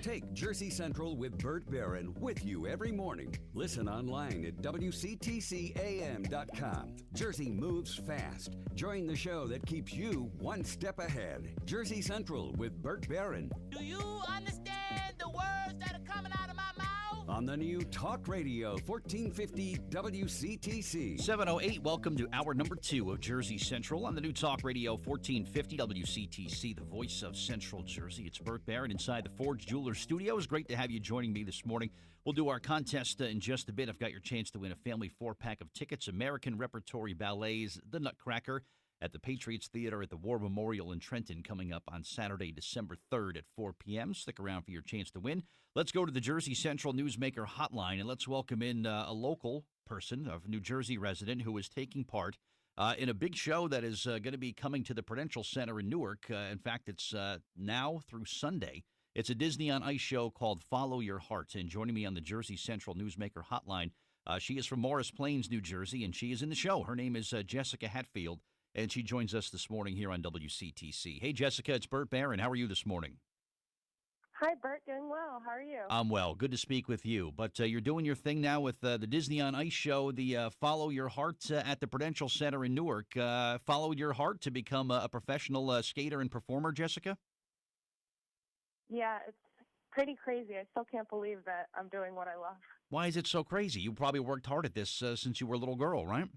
Take Jersey Central with Burt Barron with you every morning. Listen online at WCTCAM.com. Jersey moves fast. Join the show that keeps you one step ahead. Jersey Central with Burt Barron. Do you understand the words that are coming out of my mouth? On the new Talk Radio 1450 WCTC. 7:08, welcome to hour number 2 of Jersey Central on the new Talk Radio 1450 WCTC, the voice of Central Jersey. It's Burt Barron inside the Forge Jewelers Studios. Great to have you joining me this morning. We'll do our contest in just a bit. I've got your chance to win a family 4-pack of tickets. American Repertory Ballet's The Nutcracker at the Patriots Theater at the War Memorial in Trenton coming up on Saturday, December 3rd at 4 p.m. Stick around for your chance to win. Let's go to the Jersey Central Newsmaker Hotline, and let's welcome in a local person, a New Jersey resident, who is taking part in a big show that is going to be coming to the Prudential Center in Newark. In fact, it's now through Sunday. It's a Disney on Ice show called Follow Your Heart. And joining me on the Jersey Central Newsmaker Hotline, she is from Morris Plains, New Jersey, and she is in the show. Her name is Jessica Hatfield, and she joins us this morning here on WCTC. Hey, Jessica, it's Burt Barron. How are you this morning? Hi, Burt. Doing well. How are you? I'm well. Good to speak with you. But you're doing your thing now with the Disney on Ice show, the Follow Your Heart at the Prudential Center in Newark. Followed your heart to become a professional skater and performer, Jessica? Yeah, it's pretty crazy. I still can't believe that I'm doing what I love. Why is it so crazy? You probably worked hard at this since you were a little girl, right?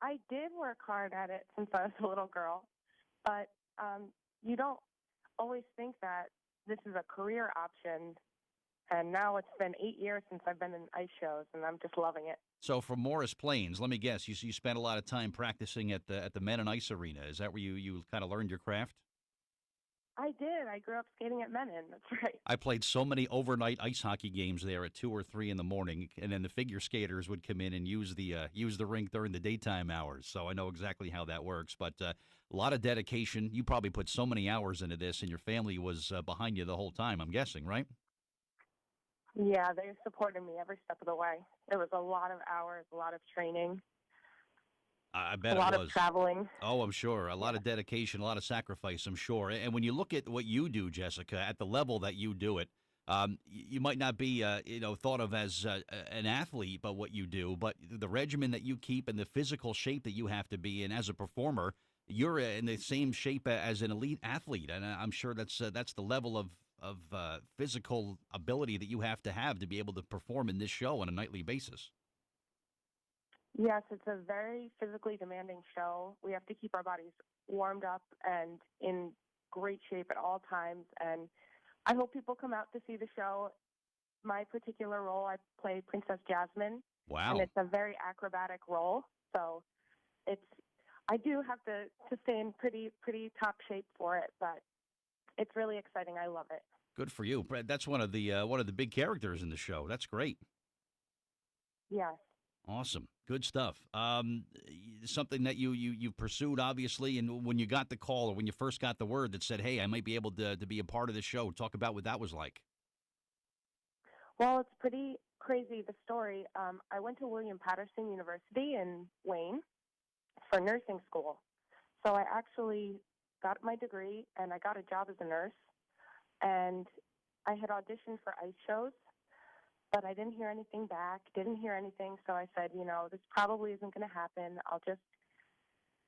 I did work hard at it since I was a little girl, but you don't always think that this is a career option, and now it's been 8 years since I've been in ice shows, and I'm just loving it. So from Morris Plains, let me guess, you spent a lot of time practicing at the Mennen Ice Arena. Is that where you kind of learned your craft? I did. I grew up skating at Mennen. That's right. I played so many overnight ice hockey games there at 2 or 3 in the morning, and then the figure skaters would come in and use the rink during the daytime hours. So I know exactly how that works. But a lot of dedication. You probably put so many hours into this, and your family was behind you the whole time, I'm guessing, right? Yeah, they supported me every step of the way. It was a lot of hours, a lot of training. I bet a lot it was. of traveling. Oh, I'm sure. A lot of dedication, a lot of sacrifice, I'm sure. And when you look at what you do, Jessica, at the level that you do it, you might not be, thought of as an athlete, but what you do, but the regimen that you keep and the physical shape that you have to be in as a performer, you're in the same shape as an elite athlete. And I'm sure that's the level of physical ability that you have to be able to perform in this show on a nightly basis. Yes, it's a very physically demanding show. We have to keep our bodies warmed up and in great shape at all times. And I hope people come out to see the show. My particular role, I play Princess Jasmine. Wow. And it's a very acrobatic role. So I do have to stay in pretty top shape for it, but it's really exciting. I love it. Good for you. That's one of the big characters in the show. That's great. Yes. Awesome. Good stuff. Something that you pursued, obviously, and when you got the call or when you first got the word that said, hey, I might be able to be a part of the show, talk about what that was like. Well, it's pretty crazy, the story. I went to William Patterson University in Wayne for nursing school. So I actually got my degree, and I got a job as a nurse. And I had auditioned for ice shows, but I didn't hear anything back, didn't hear anything. So I said, this probably isn't going to happen. I'll just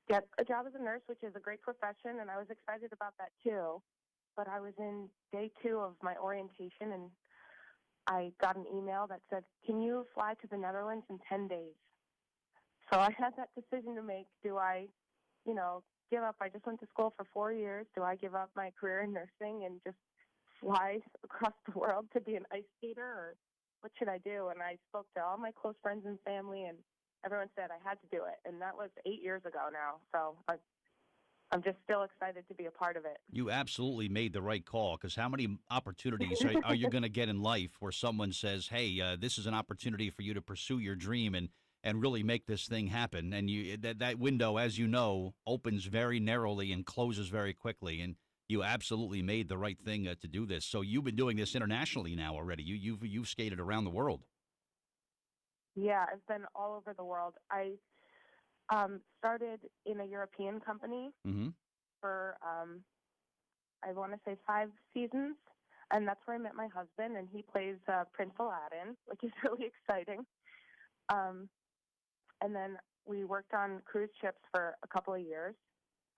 get a job as a nurse, which is a great profession, and I was excited about that too. But I was in day 2 of my orientation, and I got an email that said, can you fly to the Netherlands in 10 days? So I had that decision to make. Do I, give up? I just went to school for 4 years. Do I give up my career in nursing and just fly across the world to be an ice skater, or what should I do? And I spoke to all my close friends and family, and everyone said I had to do it. And that was 8 years ago now. So I'm just still excited to be a part of it. You absolutely made the right call, because how many opportunities are you going to get in life where someone says, hey, this is an opportunity for you to pursue your dream and really make this thing happen. And that window, as you know, opens very narrowly and closes very quickly. And you absolutely made the right thing to do this. So you've been doing this internationally now already. You've skated around the world. Yeah, I've been all over the world. I started in a European company for, I want to say 5 seasons. And that's where I met my husband, and he plays Prince Aladdin, which is really exciting. And then we worked on cruise ships for a couple of years,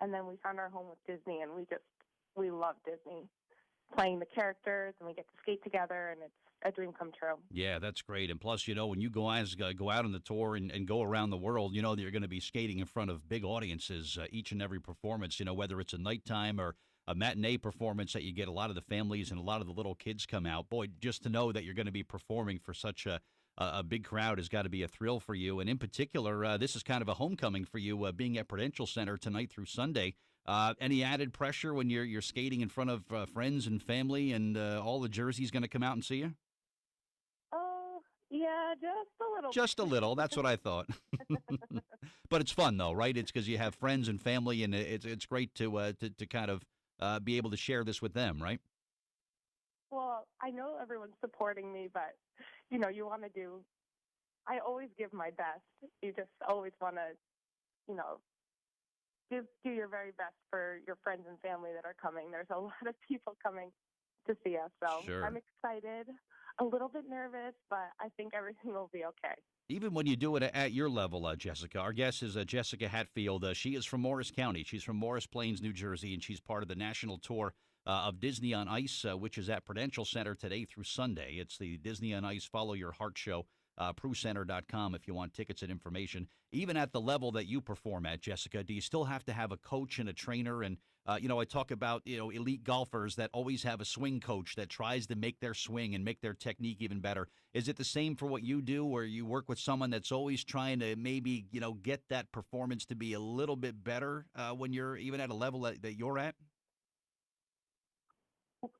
and then we found our home with Disney, and we love Disney, playing the characters, and we get to skate together, and it's a dream come true. Yeah, that's great. And plus, when you go out on the tour and go around the world, you know that you're going to be skating in front of big audiences each and every performance, whether it's a nighttime or a matinee performance that you get a lot of the families and a lot of the little kids come out. Boy, just to know that you're going to be performing for such a big crowd has got to be a thrill for you. And in particular, this is kind of a homecoming for you, being at Prudential Center tonight through Sunday. Any added pressure when you're skating in front of friends and family and all the jerseys going to come out and see you? Oh, yeah, just a little. Just a little. That's what I thought. But it's fun, though, right? It's because you have friends and family, and it's great to kind of be able to share this with them, right? Well, I know everyone's supporting me, but, you want to do – I always give my best. You just always want to, do your very best for your friends and family that are coming. There's a lot of people coming to see us, so Sure. I'm excited, a little bit nervous, but I think everything will be okay. Even when you do it at your level, Jessica, our guest is Jessica Hatfield. She is from Morris County. She's from Morris Plains, New Jersey, and she's part of the national tour of Disney on Ice, which is at Prudential Center today through Sunday. It's the Disney on Ice Follow Your Heart show. PruCenter.com if you want tickets and information. Even at the level that you perform at, Jessica, do you still have to have a coach and a trainer? And, I talk about, elite golfers that always have a swing coach that tries to make their swing and make their technique even better. Is it the same for what you do, where you work with someone that's always trying to maybe, get that performance to be a little bit better when you're even at a level that you're at?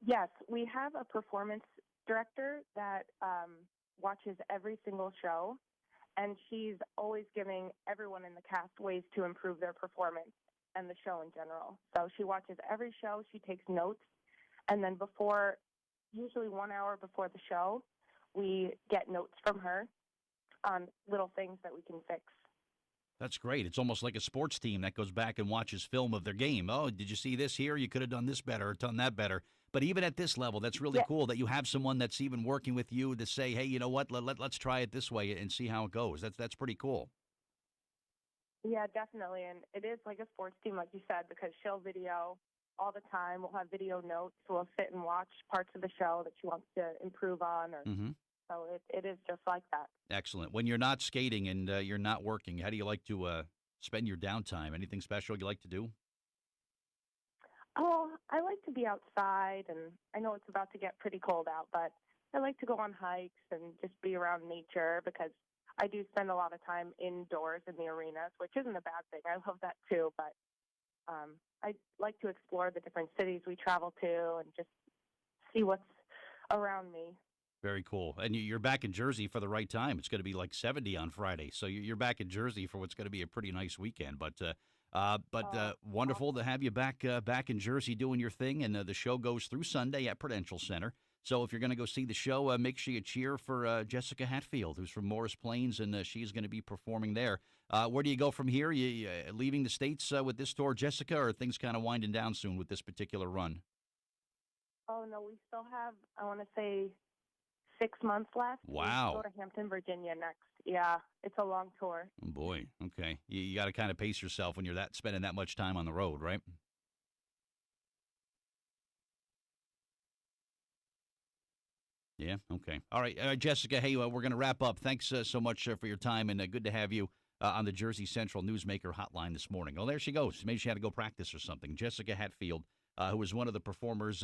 Yes, we have a performance director that watches every single show, and she's always giving everyone in the cast ways to improve their performance and the show in general. So she watches every show, she takes notes, and then usually 1 hour before the show, we get notes from her on little things that we can fix. That's great. It's almost like a sports team that goes back and watches film of their game. Oh, did you see this here? You could have done this better or done that better. But even at this level, that's really cool that you have someone that's even working with you to say, hey, you know what, let's try it this way and see how it goes. That's pretty cool. Yeah, definitely. And it is like a sports team, like you said, because she'll video all the time. We'll have video notes. We'll sit and watch parts of the show that she wants to improve on. So it is just like that. Excellent. When you're not skating and you're not working, how do you like to spend your downtime? Anything special you like to do? Oh, I like to be outside, and I know it's about to get pretty cold out, but I like to go on hikes and just be around nature because I do spend a lot of time indoors in the arenas, which isn't a bad thing. I love that too, but I like to explore the different cities we travel to and just see what's around me. Very cool. And you're back in Jersey for the right time. It's going to be like 70 on Friday. So you're back in Jersey for what's going to be a pretty nice weekend. But wonderful to have you back in Jersey doing your thing. And the show goes through Sunday at Prudential Center. So if you're going to go see the show, make sure you cheer for Jessica Hatfield, who's from Morris Plains, and she's going to be performing there. Where do you go from here? You leaving the States with this tour, Jessica, or are things kind of winding down soon with this particular run? Oh, no, we still have, I want to say, 6 months left. Wow. We go to Hampton, Virginia next. Yeah, it's a long tour. Oh, boy. Okay. You got to kind of pace yourself when you're spending that much time on the road, right? Yeah. Okay. All right, Jessica. Hey, we're going to wrap up. Thanks so much for your time, and good to have you on the Jersey Central Newsmaker Hotline this morning. Oh, there she goes. Maybe she had to go practice or something. Jessica Hatfield, who was one of the performers.